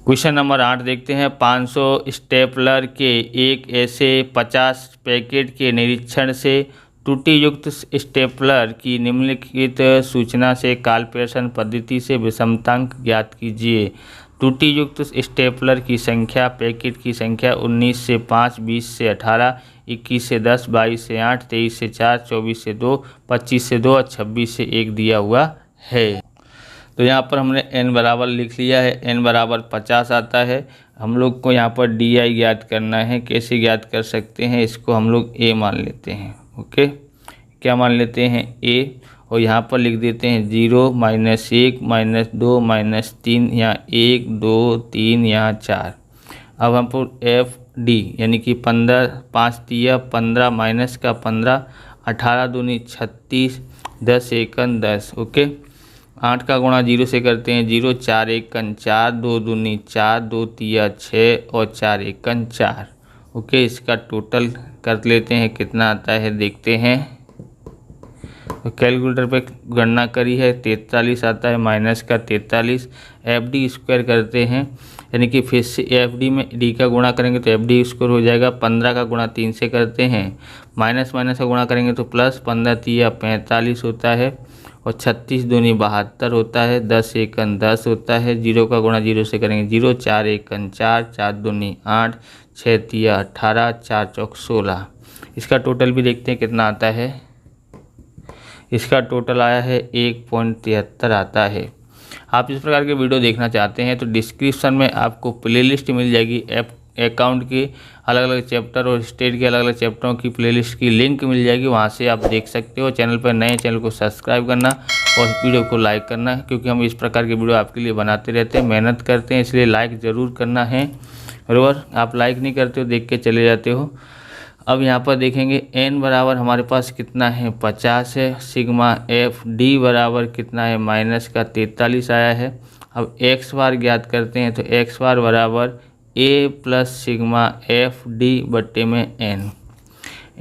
Question number 8 देखते हैं। 500 stapler के एक ऐसे 50 पैकेट के निरीक्षण से त्रुटि युक्त स्टेपलर की निम्नलिखित सूचना से कॉलपेशन पद्धति से विषमतांक ज्ञात कीजिए। त्रुटि युक्त स्टेपलर की संख्या, पैकेट की संख्या 19 से 5, 20 से 18, 21 से 10, 22 से 8, 23 से 4, 24 से 2, 25 से 2 और 26 से 1 दिया हुआ है। तो यहाँ पर हमने n बराबर लिख लिया है, n बराबर 50 आता है। हम लोग को यहाँ पर di ज्ञात करना है। कैसे ज्ञात कर सकते हैं, इसको हम लोग a मान लेते हैं। ओके, क्या मान लेते हैं, a, और यहाँ पर लिख देते हैं 0, -1, -2, -3, यहाँ 1, 2, 3, यहाँ 4। अब हम एफ डी यानी कि 15, 5 दिया 15 माइनस का 15, 18 दूनी 36, 10 एकन 10। ओके, 8 का गुणा 0 से करते हैं 0, 4 एकन 4, 2 दूनी 4, 2 तिया 6 और 4 एकन 4। ओके, इसका टोटल कर लेते हैं, कितना आता है देखते हैं। तो कैलकुलेटर पे गणना करी है, 43 आता है, माइनस का 43। एफ डी स्क्वायर करते हैं, यानी कि फिर से एफ डी में डी का गुणा करेंगे तो एफ डी स्क्वायर हो जाएगा। 15 का गुणा 3 से करते हैं, माइनस माइनस का गुणा करेंगे तो प्लस, 15 तिया 45 होता है और 36 दूनी 72 होता है, 10 एकन 10 होता है। 0 का गुणा 0 से करेंगे 0, 4 एकन 4, 4 दूनी 8, 6 तिया 18, 4 चौक 16। इसका टोटल भी देखते हैं कितना आता है। इसका टोटल आया है 1.73 आता है। आप इस प्रकार के वीडियो देखना चाहते हैं तो डिस्क्रिप्शन में आपको प्लेलिस्ट मिल जाएगी। अकाउंट के अलग अलग चैप्टर और स्टेट के अलग अलग चैप्टरों की प्लेलिस्ट की लिंक मिल जाएगी, वहां से आप देख सकते हो। चैनल पर नए, चैनल को सब्सक्राइब करना और वीडियो को लाइक करना, क्योंकि हम इस प्रकार के वीडियो आपके लिए बनाते रहते हैं, मेहनत करते हैं, इसलिए लाइक ज़रूर करना है। बराबर, आप लाइक नहीं करते हो, देख के चले जाते हो। अब यहाँ पर देखेंगे n बराबर हमारे पास कितना है, 50 है। सिग्मा एफ डी बराबर कितना है, माइनस का 43 आया है। अब x बार ज्ञात करते हैं तो x बार बराबर a plus sigma F D बट्टे में n।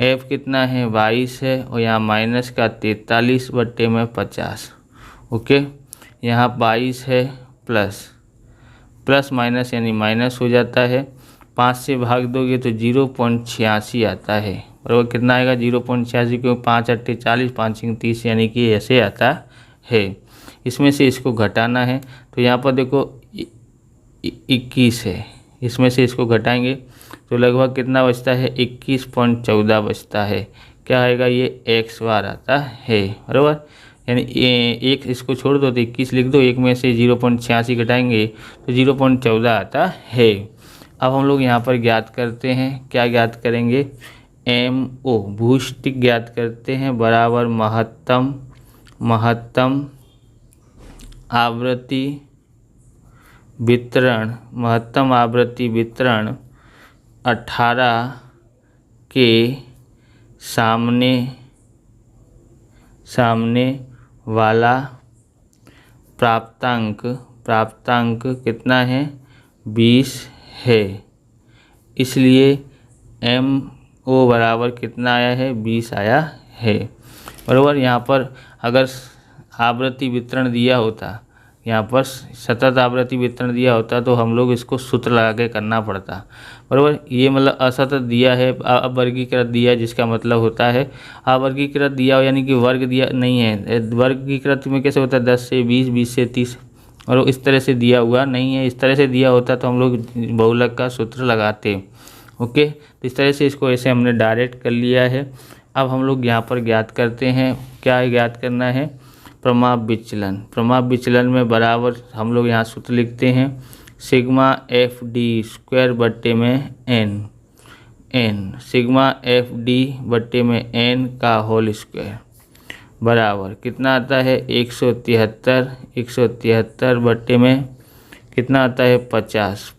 f कितना है, 22 है, और यहाँ माइनस का 43 बट्टे में 50। ओके, यहाँ 22 है, प्लस माइनस यानी माइनस हो जाता है। 5 से भाग दोगे तो 0.86 आता है। बराबर कितना आएगा, 0.86, क्योंकि 5 8 40, 5 6 30, यानी कि ऐसे आता है। इसमें से इसको घटाना है तो यहाँ पर देखो 21 है, इसमें से इसको घटाएंगे तो लगभग कितना बचता है, 21.14 बचता है। क्या आएगा, ये x बार आता है। बराबर, यानी एक इसको छोड़ दो तो 21 लिख दो, एक में से 0.86 घटाएंगे तो 0.14 आता है। अब हम लोग यहाँ पर ज्ञात करते हैं, क्या ज्ञात करेंगे, MO भूस्टिक ज्ञात करते हैं, बराबर महत्तम आवृत्ति वितरण 18 के सामने वाला प्राप्तांक कितना है, 20 है। इसलिए MO बराबर कितना आया है, 20 आया है। बराबर, यहाँ पर अगर आवृत्ति वितरण दिया होता, यहाँ पर सतत आवृत्ति वितरण दिया होता तो हम लोग इसको सूत्र लगा के करना पड़ता। बराबर, ये मतलब असतत दिया है, अवर्गीकृत दिया है, जिसका मतलब होता है अवर्गीकृत दिया हो, यानी कि वर्ग दिया नहीं है। वर्गीकृत में कैसे होता है, 10 से 20, 20 से 30, और इस तरह से दिया हुआ नहीं है। इस तरह से दिया होता तो हम लोग बहुलक का सूत्र लगाते। ओके, तो इस तरह से इसको ऐसे हमने डायरेक्ट कर लिया है। अब हम लोग यहाँ पर ज्ञात करते हैं, क्या ज्ञात करना है, प्रमाप विचलन में बराबर हम लोग यहाँ सूत्र लिखते हैं, सिग्मा एफ डी स्क्वायर बट्टे में n, सिग्मा एफ डी बट्टे में n का होल स्क्वायर बराबर कितना आता है, 173 बट्टे में कितना आता है, 50,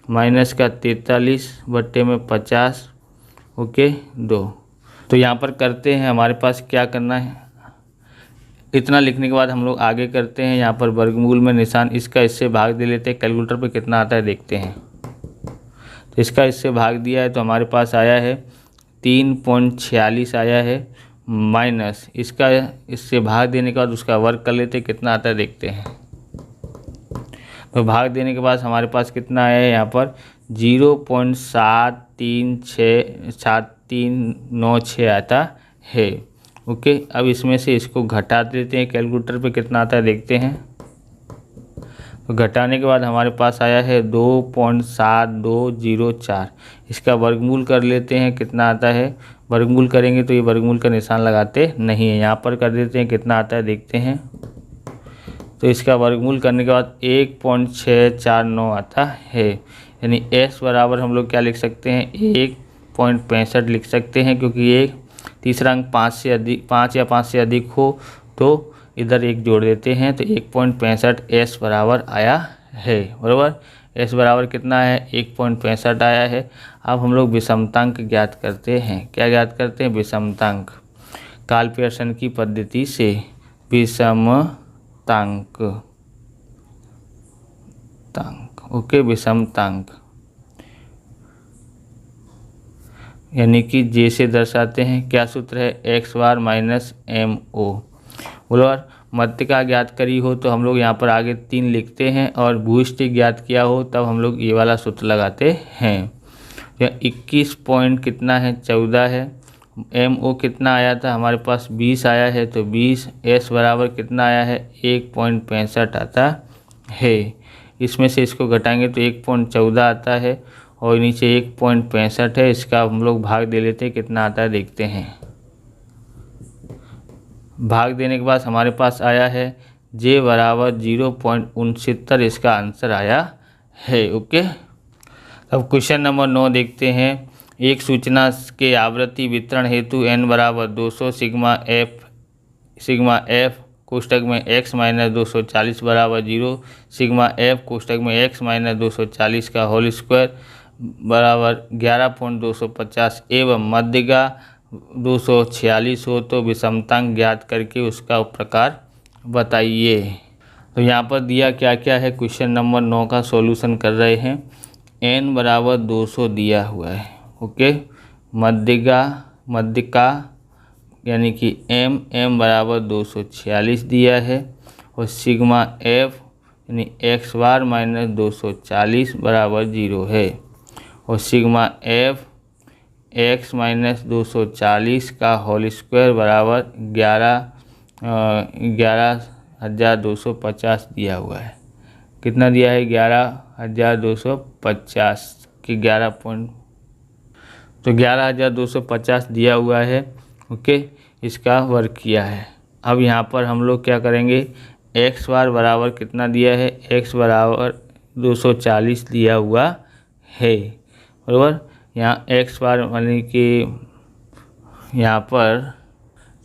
माइनस का 43 बट्टे में 50। ओके, 2। तो यहाँ पर करते हैं, हमारे पास क्या करना है, इतना लिखने के बाद हम लोग आगे करते हैं। यहाँ पर वर्गमूल में निशान, इसका इससे भाग दे लेते हैं। कैलकुलेटर पे कितना आता है देखते हैं। तो इसका इससे भाग दिया है तो हमारे पास आया है 3.46 आया है, माइनस इसका इससे भाग देने के बाद उसका वर्ग कर लेते हैं, कितना आता है देखते हैं। तो भाग देने के बाद हमारे पास कितना आया है यहाँ पर 0.7396 आता है। ओके, अब इसमें से इसको घटा देते हैं, कैलकुलेटर पे कितना आता है देखते हैं। तो घटाने के बाद हमारे पास आया है 2.7204। इसका वर्गमूल कर लेते हैं, कितना आता है। वर्गमूल करेंगे तो ये वर्गमूल का निशान लगाते नहीं है, यहाँ पर कर देते हैं, कितना आता है देखते हैं। तो इसका वर्गमूल करने के बाद 1.649 आता है, यानी s बराबर हम लोग क्या लिख सकते हैं 1.65 लिख सकते हैं, क्योंकि ये तीसरा अंक 5 या 5 से अधिक हो तो इधर एक जोड़ देते हैं, तो 1.65 s बराबर आया है। बराबर s बराबर कितना है 1.65 आया है। अब हम लोग विषमतांक ज्ञात करते हैं। क्या ज्ञात करते हैं, विषमतांक काल पियर्सन की पद्धति से। विषमतांक ओके, विषमतांक यानी कि जे से दर्शाते हैं। क्या सूत्र है, एक्स बार माइनस एम ओ। बोलो मध्यिका ज्ञात करी हो तो हम लोग यहाँ पर आगे 3 लिखते हैं, और भूयष्टिक ज्ञात किया हो तब हम लोग ये वाला सूत्र लगाते हैं। 21 पॉइंट कितना है 14 है। एम ओ कितना आया था हमारे पास 20 आया है, तो 20 एस बराबर कितना आया है 1.65 आता है। इसमें से इसको घटाएंगे तो 1.14 आता है, और नीचे 1.65 है। इसका हम लोग भाग दे लेते हैं, कितना आता है देखते हैं। भाग देने के बाद हमारे पास आया है जे बराबर 0.69, इसका आंसर आया है। ओके, अब क्वेश्चन नंबर 9 देखते हैं। एक सूचना के आवृत्ति वितरण हेतु n बराबर 200 सिग्मा एफ कोष्टक में x माइनस 240 बराबर 0, सिग्मा एफ कोष्टक में x माइनस 240 का होल स्क्वायर बराबर 11.250 एवं मध्यिका 246 हो तो विषमतांक ज्ञात करके उसका प्रकार बताइए। तो यहाँ पर दिया क्या क्या है, क्वेश्चन नंबर 9 का सॉल्यूशन कर रहे हैं। n बराबर 200 दिया हुआ है। ओके, मध्यिका यानी कि m बराबर 246 दिया है, और सिग्मा f यानी x बार माइनस 240 बराबर 0 है, और सिग्मा f x माइनस 240 का होल स्क्वायर बराबर 11,250 दिया हुआ है। कितना दिया है 11,250 के 11,250 दिया हुआ है। ओके, इसका वर्क किया है। अब यहाँ पर हम लोग क्या करेंगे, x बार बराबर कितना दिया है, x बराबर 240 दिया हुआ है। बराबर, यहाँ x बार यानी कि यहाँ पर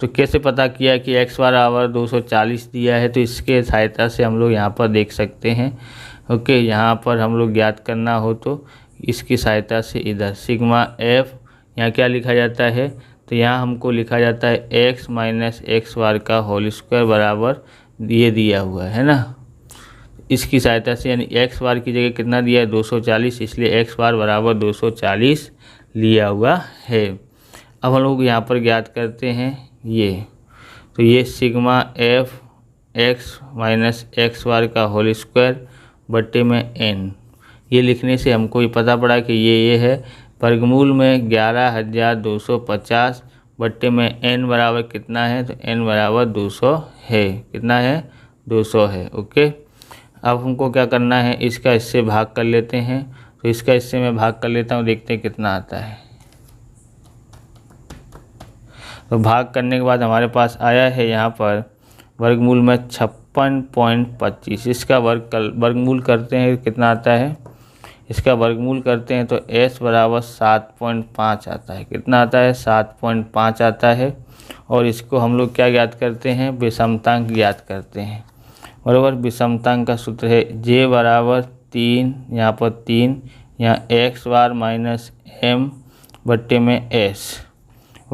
तो कैसे पता किया कि x बराबर 240 दिया है, तो इसके सहायता से हम लोग यहाँ पर देख सकते हैं। ओके, यहाँ पर हम लोग ज्ञात करना हो तो इसकी सहायता से इधर सिग्मा f यहाँ क्या लिखा जाता है, तो यहाँ हमको लिखा जाता है x माइनस एक्स बार का होल स्क्वायर बराबर ये दिया हुआ है ना। इसकी सहायता से यानी x बार की जगह कितना दिया है 240, इसलिए x बार बराबर 240 लिया हुआ है। अब हम लोग यहाँ पर ज्ञात करते हैं ये, तो ये sigma f x minus x bar का होल स्क्वायर बट्टे में n, ये लिखने से हमको ये पता पड़ा कि ये है वर्गमूल में 11,250 बट्टे में n बराबर कितना है, तो n बराबर 200 है। कितना है 200 है। ओके, अब हमको क्या करना है, इसका इससे भाग कर लेते हैं। तो इसका इससे मैं भाग कर लेता हूँ, देखते हैं कितना आता है। तो भाग करने के बाद हमारे पास आया है यहाँ पर वर्गमूल में 56.25। इसका वर्गमूल करते हैं, कितना आता है, इसका वर्गमूल करते हैं तो s बराबर 7.5 आता है। कितना आता है 7.5 आता है। और इसको हम लोग क्या ज्ञात करते हैं, विषमतांक ज्ञात करते हैं। बराबर, विषमतांक का सूत्र है j बराबर 3, यहाँ पर 3, यहाँ x बार माइनस m बट्टे में s।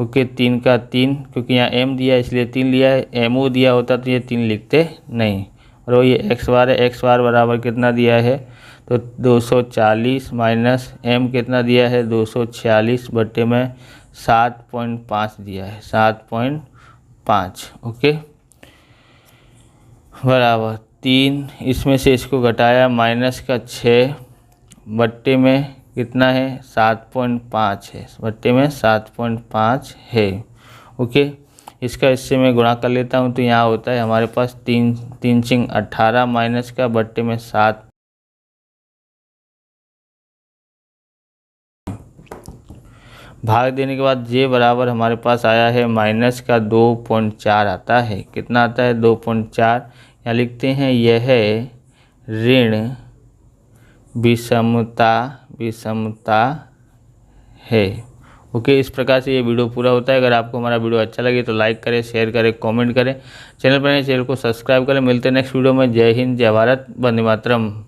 ओके, 3 का 3, क्योंकि यहाँ m दिया इसलिए 3 लिया है, mo दिया होता तो ये 3 लिखते नहीं। और ये x बार है, x बार बराबर कितना दिया है, तो 240 माइनस m कितना दिया है 246 बट्टे में 7.5 दिया है, 7.5। ओके, बराबर 3, इसमें से इसको घटाया माइनस का 6 बट्टे में कितना है 7.5 है, बट्टे में 7.5 है। ओके, इसका इससे मैं गुणा कर लेता हूँ तो यहाँ होता है हमारे पास 3 चिंग 18 माइनस का बट्टे में 7, भाग देने के बाद जे बराबर हमारे पास आया है माइनस का 2.4 आता है। कितना आता है 2.4। यहाँ लिखते हैं यह ऋण विषमता है। ओके, इस प्रकार से ये वीडियो पूरा होता है। अगर आपको हमारा वीडियो अच्छा लगे तो लाइक करें, शेयर करें, कमेंट करें, चैनल पर नए चैनल को सब्सक्राइब करें। मिलते हैं नेक्स्ट वीडियो में। जय हिंद, जय भारत, वंदे मातरम।